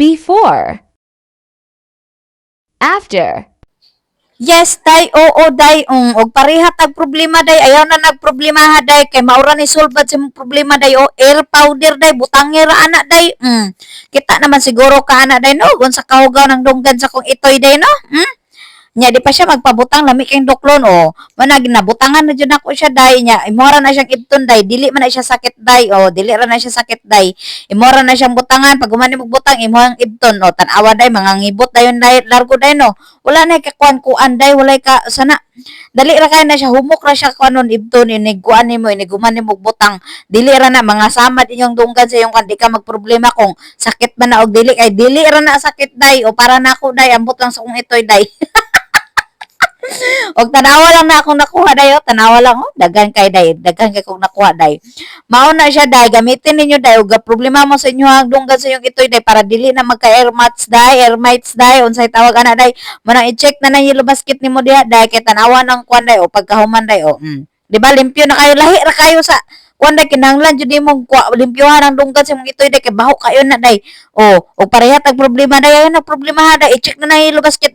Before. After. Yes, day, oo, day, og pareha tag problema, day, ayaw na nagproblema ha, day, kay maura ni solbad sa mong problema, day, o, air powder, day, butangir, ana, day, kita naman siguro ka, ana, day, no, kung sa kahugaw ng dunggan sa kong itoy, day, no, nya di pa siya magpabutang lami kayong doklon o manag nabutangan na jud ako siya day nya imora na siyang ibton day dili man na siya sakit day o dili ra na siya sakit day imora na siyang butangan pag humani magbutang imong ibton o tan-awa day mga ngibot dayon day largo day no wala na kay kuan day wala ka sana dali ra kay na siya humok ra siya kuanon ibton ini kuan nimo ini guman nimo butang dili ra na mga samad inyong dunggan sa iyong kan di ka magproblema kung sakit man na og dili kay dili ra na sakit day o para na ako day ambot lang sa kong itoy day. Og tanawa lang na akong nakuha dayo, tanawa lang oh, daghan kay day, daghan kay kong nakuha day. Mao na siya day, gamitin ninyo day og problema mo sa inyo dunggan sa inyong itoy day para dili na magka air mats day, air mites day, unsay tawag ana day. Manang i-check na nang yellow basket nimo diha day kay tanawa ng kuan day o pagkahuman day o. Di ba limpyo na kayo lahi ra kayo sa kuan day kinahanglan jud nimo limpyohan ang dunggan sa imong itoy day kay baho kayo na day. O pareha tag problema day, ay na problema ha day, i-check na nang yellow basket